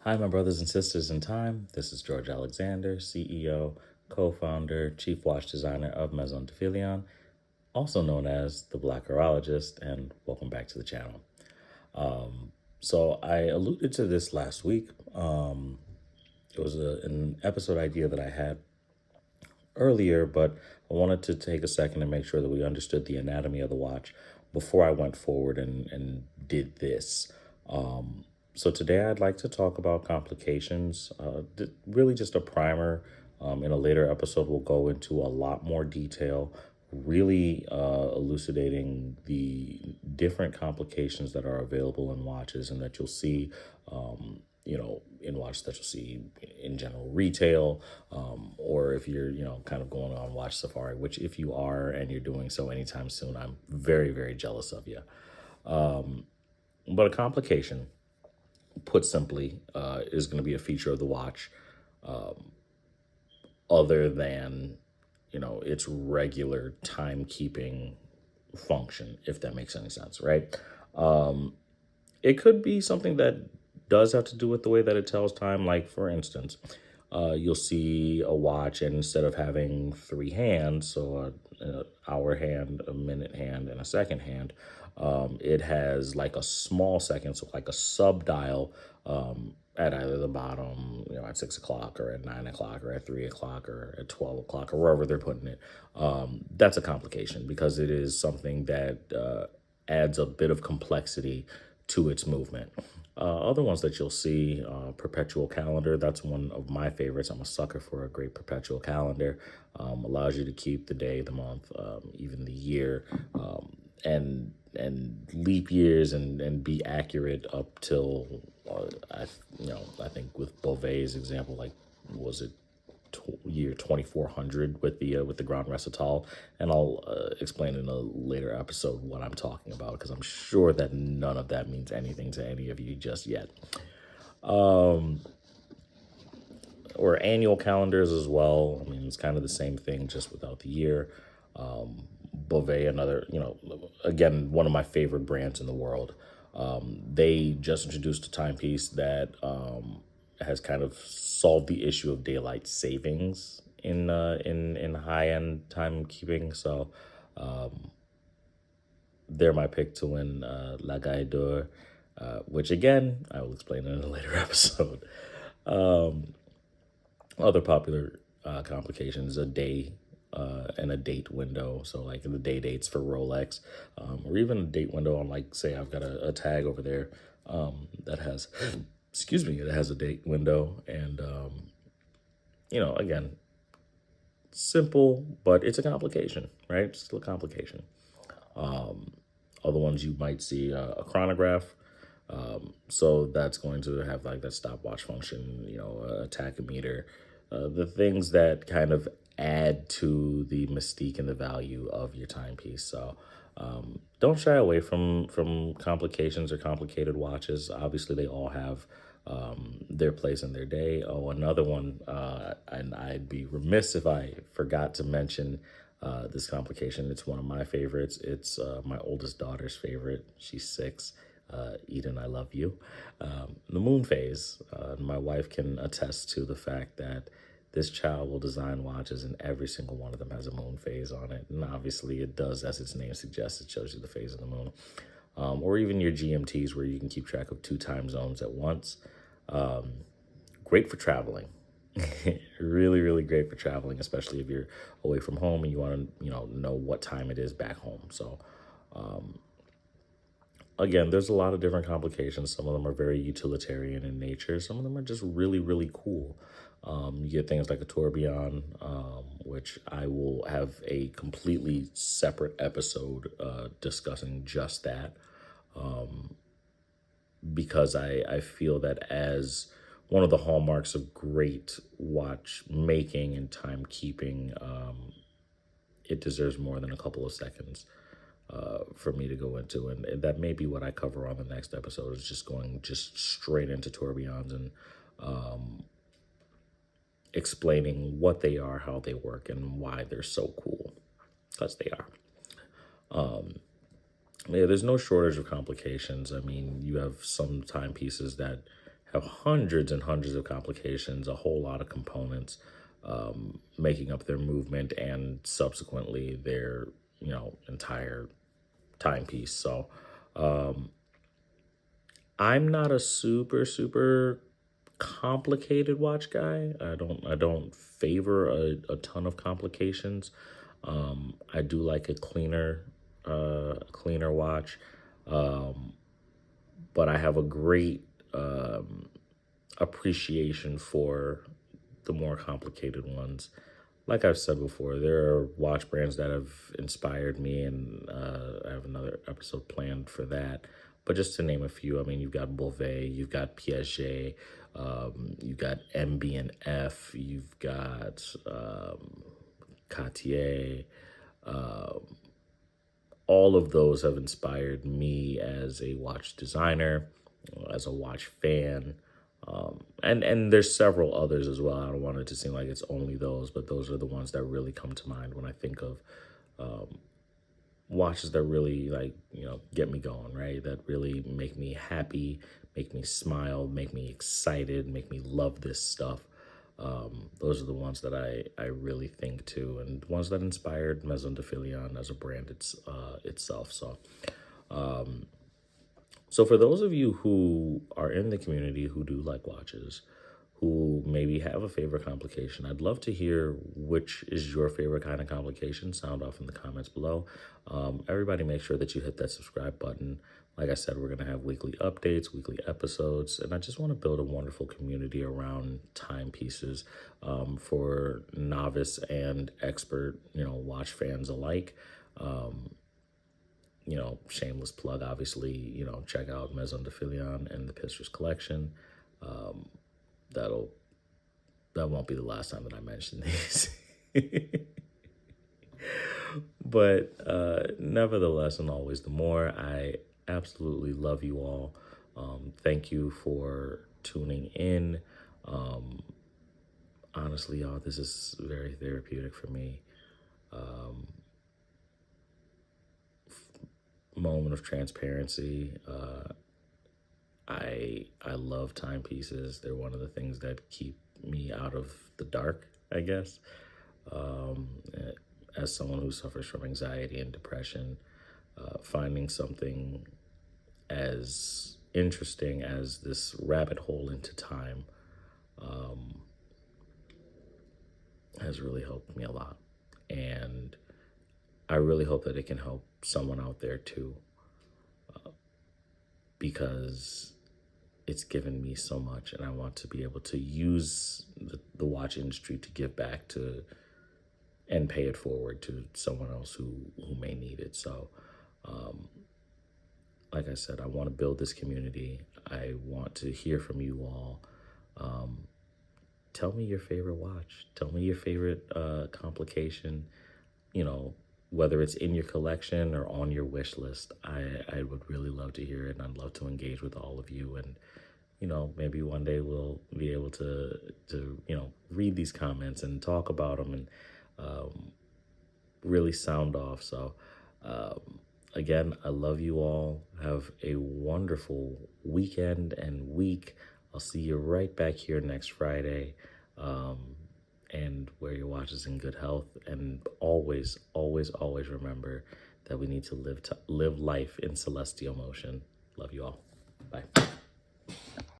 Hi, my brothers and sisters in time. This is George Alexander, CEO, co-founder, chief watch designer of Maison de Filion, also known as the Black Horologist, and welcome back to the channel. So I alluded to this last week. It was an episode idea that I had earlier, but I wanted to take a second and make sure that we understood the anatomy of the watch before I went forward and did this. So today I'd like to talk about complications, really just a primer. In a later episode, we'll go into a lot more detail, really elucidating the different complications that are available in watches and that you'll see, in watches that you'll see in general retail, or if you're, kind of going on watch safari, which if you are and you're doing so anytime soon, I'm very, very jealous of you. But a complication, put simply, is going to be a feature of the watch other than, its regular timekeeping function, if that makes any sense, right? It could be something that does have to do with the way that it tells time. Like, for instance, you'll see a watch, and instead of having three hands, so an hour hand, a minute hand, and a second hand, it has like a small second, so like a sub dial at either the bottom, at 6 o'clock or at 9 o'clock or at 3 o'clock or at 12 o'clock or wherever they're putting it. That's a complication because it is something that adds a bit of complexity to its movement. Other ones that you'll see, perpetual calendar, that's one of my favorites. I'm a sucker for a great perpetual calendar. Allows you to keep the day, the month, even the year, and leap years and be accurate up till I think with Beauvais' example, like, was it year 2400 with the Grand Recital, and I'll explain in a later episode what I'm talking about because I'm sure that none of that means anything to any of you just yet. Or annual calendars as well. I mean, it's kind of the same thing, just without the year. Beauvais, another, again, one of my favorite brands in the world. They just introduced a timepiece that has kind of solved the issue of daylight savings in high end timekeeping. So they're my pick to win La Gaille d'Or, which again I will explain in a later episode. Other popular complications, a day and a date window. So like the day dates for Rolex, or even a date window on, like, say I've got a tag over there that has, excuse me, it has a date window. And, again, simple, but it's a complication, right? It's still a complication. Other ones you might see, a chronograph. So that's going to have like that stopwatch function, a tachometer, the things that kind of add to the mystique and the value of your timepiece. So don't shy away from complications or complicated watches. Obviously, they all have their place in their day. Oh, another one, and I'd be remiss if I forgot to mention this complication. It's one of my favorites. It's my oldest daughter's favorite. She's 6. Eden, I love you. The moon phase. My wife can attest to the fact that this child will design watches and every single one of them has a moon phase on it. And obviously it does, as its name suggests, it shows you the phase of the moon. Or even your GMTs, where you can keep track of 2 time zones at once. Great for traveling. Really, really great for traveling, especially if you're away from home and you want to, know what time it is back home. So again, there's a lot of different complications. Some of them are very utilitarian in nature. Some of them are just really, really cool. You get things like a tourbillon, which I will have a completely separate episode discussing just that, because I feel that as one of the hallmarks of great watch making and timekeeping, it deserves more than a couple of seconds for me to go into, and that may be what I cover on the next episode, is just going straight into tourbillons and explaining what they are, how they work, and why they're so cool, because they are. Yeah, there's no shortage of complications. I mean, you have some timepieces that have hundreds and hundreds of complications, a whole lot of components making up their movement and subsequently their, entire timepiece. So I'm not a super complicated watch guy. I don't favor a ton of complications. I do like a cleaner watch. But I have a great appreciation for the more complicated ones. Like I've said before, there are watch brands that have inspired me, and I have another episode planned for that. But just to name a few, I mean, you've got Beauvais, you've got Piaget, you've got MB&F, you've got Cartier. All of those have inspired me as a watch designer, as a watch fan. And there's several others as well. I don't want it to seem like it's only those, but those are the ones that really come to mind when I think of watches that really get me going, right? That really make me happy, make me smile, make me excited, make me love this stuff. Those are the ones that I really think to, and the ones that inspired Maison de Filion as a brand itself. So for those of you who are in the community who do like watches, who maybe have a favorite complication, I'd love to hear which is your favorite kind of complication. Sound off in the comments below. Everybody make sure that you hit that subscribe button. Like I said, we're going to have weekly updates, weekly episodes, and I just want to build a wonderful community around timepieces for novice and expert, watch fans alike. Shameless plug, obviously, check out Maison de Filion and the Pistrus collection. That won't be the last time that I mention these. But nevertheless, and always the more, I absolutely love you all. Thank you for tuning in. Honestly, y'all, this is very therapeutic for me. Moment of transparency. I love timepieces. They're one of the things that keep me out of the dark, I guess. As someone who suffers from anxiety and depression, finding something as interesting as this rabbit hole into time has really helped me a lot. And I really hope that it can help someone out there too, because it's given me so much, and I want to be able to use the watch industry to give back to and pay it forward to someone else who may need it. So, like I said, I want to build this community. I want to hear from you all. Tell me your favorite watch. Tell me your favorite complication, whether it's in your collection or on your wish list. I would really love to hear it, and I'd love to engage with all of you. And, maybe one day we'll be able to read these comments and talk about them and really sound off. So, again, I love you all. Have a wonderful weekend and week. I'll see you right back here next Friday. And wear your watches in good health. And always, always, always remember that we need to live life in celestial motion. Love you all. Bye.